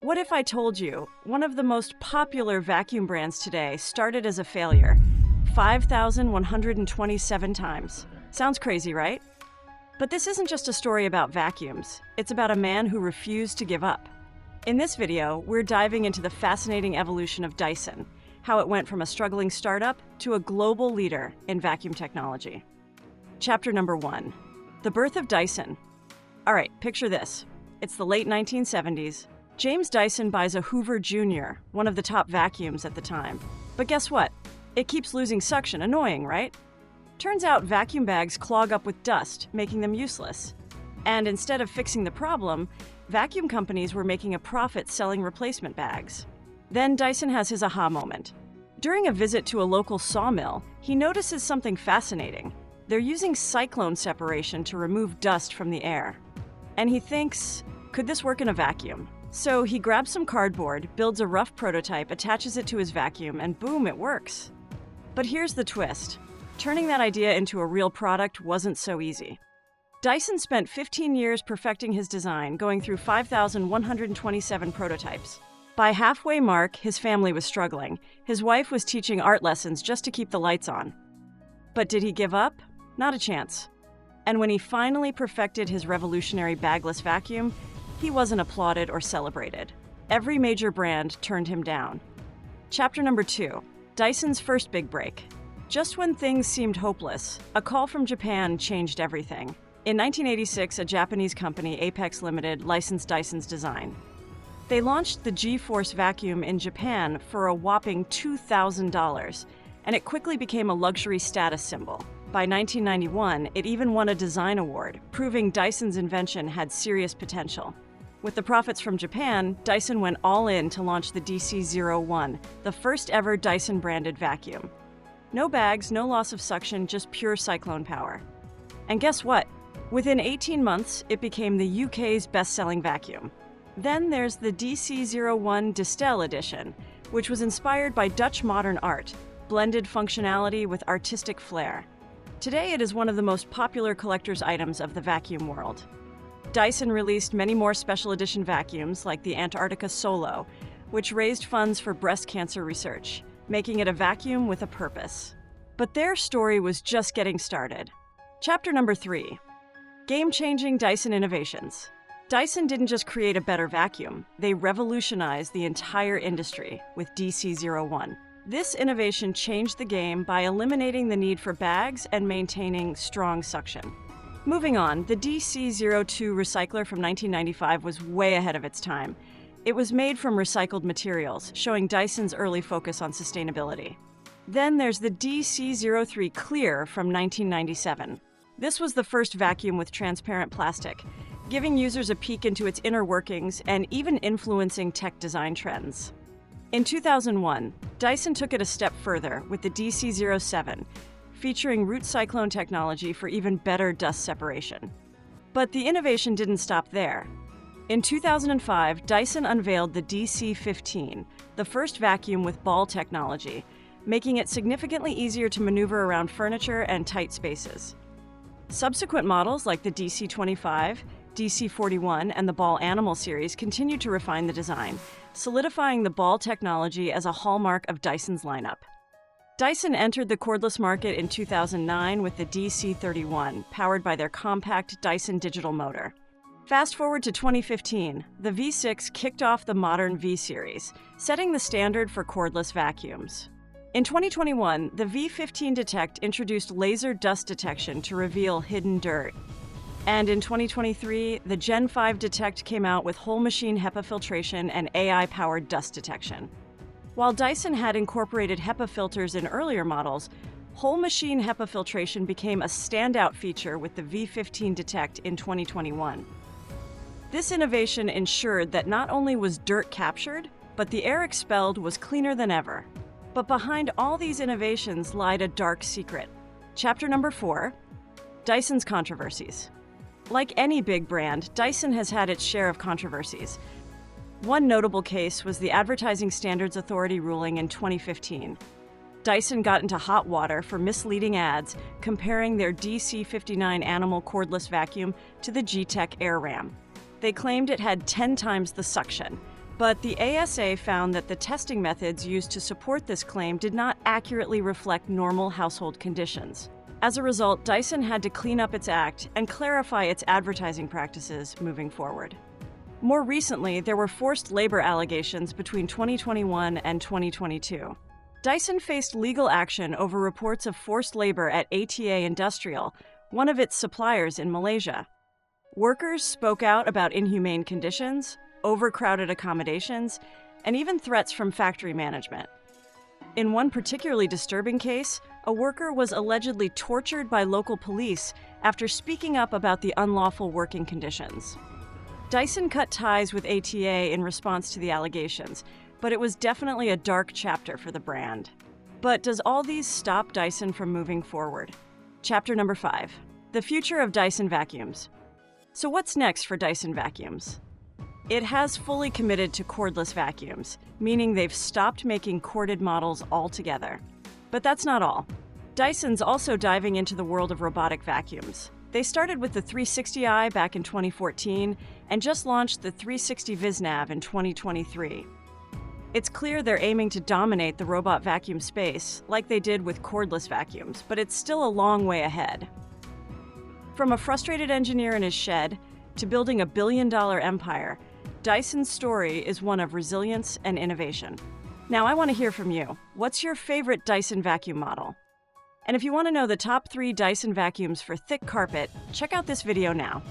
What if I told you one of the most popular vacuum brands today started as a failure 5,127 times? Sounds crazy, right? But this isn't just a story about vacuums. It's about a man who refused to give up. In this video, we're diving into the fascinating evolution of Dyson, how it went from a struggling startup to a global leader in vacuum technology. Chapter number 1, the birth of Dyson. All right, picture this. It's the late 1970s. James Dyson buys a Hoover Junior, one of the top vacuums at the time. But guess what? It keeps losing suction. Annoying, right? Turns out vacuum bags clog up with dust, making them useless. And instead of fixing the problem, vacuum companies were making a profit selling replacement bags. Then Dyson has his aha moment. During a visit to a local sawmill, he notices something fascinating. They're using cyclone separation to remove dust from the air. And he thinks, could this work in a vacuum? So he grabs some cardboard, builds a rough prototype, attaches it to his vacuum, and boom, it works. But here's the twist. Turning that idea into a real product wasn't so easy. Dyson spent 15 years perfecting his design, going through 5,127 prototypes. By halfway mark, his family was struggling. His wife was teaching art lessons just to keep the lights on. But did he give up? Not a chance. And when he finally perfected his revolutionary bagless vacuum, he wasn't applauded or celebrated. Every major brand turned him down. Chapter number 2, Dyson's first big break. Just when things seemed hopeless, a call from Japan changed everything. In 1986, a Japanese company, Apex Limited, licensed Dyson's design. They launched the G-Force vacuum in Japan for a whopping $2,000, and it quickly became a luxury status symbol. By 1991, it even won a design award, proving Dyson's invention had serious potential. With the profits from Japan, Dyson went all in to launch the DC-01, the first ever Dyson-branded vacuum. No bags, no loss of suction, just pure cyclone power. And guess what? Within 18 months, it became the UK's best-selling vacuum. Then there's the DC-01 Distel edition, which was inspired by Dutch modern art, blended functionality with artistic flair. Today, it is one of the most popular collector's items of the vacuum world. Dyson released many more special edition vacuums, like the Antarctica Solo, which raised funds for breast cancer research, making it a vacuum with a purpose. But their story was just getting started. Chapter number 3, game-changing Dyson innovations. Dyson didn't just create a better vacuum, they revolutionized the entire industry with DC-01. This innovation changed the game by eliminating the need for bags and maintaining strong suction. Moving on, the DC-02 recycler from 1995 was way ahead of its time. It was made from recycled materials, showing Dyson's early focus on sustainability. Then there's the DC-03 Clear from 1997. This was the first vacuum with transparent plastic, giving users a peek into its inner workings and even influencing tech design trends. In 2001, Dyson took it a step further with the DC-07, featuring root cyclone technology for even better dust separation. But the innovation didn't stop there. In 2005, Dyson unveiled the DC-15, the first vacuum with ball technology, making it significantly easier to maneuver around furniture and tight spaces. Subsequent models like the DC-25, DC-41, and the Ball Animal series continued to refine the design, solidifying the ball technology as a hallmark of Dyson's lineup. Dyson entered the cordless market in 2009 with the DC-31, powered by their compact Dyson digital motor. Fast forward to 2015, the V6 kicked off the modern V-series, setting the standard for cordless vacuums. In 2021, the V15 Detect introduced laser dust detection to reveal hidden dirt. And in 2023, the Gen 5 Detect came out with whole machine HEPA filtration and AI-powered dust detection. While Dyson had incorporated HEPA filters in earlier models, whole machine HEPA filtration became a standout feature with the V15 Detect in 2021. This innovation ensured that not only was dirt captured, but the air expelled was cleaner than ever. But behind all these innovations lied a dark secret. Chapter number 4, Dyson's controversies. Like any big brand, Dyson has had its share of controversies. One notable case was the Advertising Standards Authority ruling in 2015. Dyson got into hot water for misleading ads comparing their DC-59 animal cordless vacuum to the G-Tech Air Ram. They claimed it had 10 times the suction, But the ASA found that the testing methods used to support this claim did not accurately reflect normal household conditions. As a result, Dyson had to clean up its act and clarify its advertising practices moving forward. More recently, there were forced labor allegations between 2021 and 2022. Dyson faced legal action over reports of forced labor at ATA Industrial, one of its suppliers in Malaysia. Workers spoke out about inhumane conditions, overcrowded accommodations, and even threats from factory management. In one particularly disturbing case, a worker was allegedly tortured by local police after speaking up about the unlawful working conditions. Dyson cut ties with ATA in response to the allegations, but it was definitely a dark chapter for the brand. But does all these stop Dyson from moving forward? Chapter number 5, the future of Dyson vacuums. So what's next for Dyson vacuums? It has fully committed to cordless vacuums, meaning they've stopped making corded models altogether. But that's not all. Dyson's also diving into the world of robotic vacuums. They started with the 360i back in 2014 and just launched the 360 VisNav in 2023. It's clear they're aiming to dominate the robot vacuum space, like they did with cordless vacuums, but it's still a long way ahead. From a frustrated engineer in his shed to building a billion-dollar empire, Dyson's story is one of resilience and innovation. Now, I want to hear from you. What's your favorite Dyson vacuum model? And if you want to know the top 3 Dyson vacuums for thick carpet, check out this video now.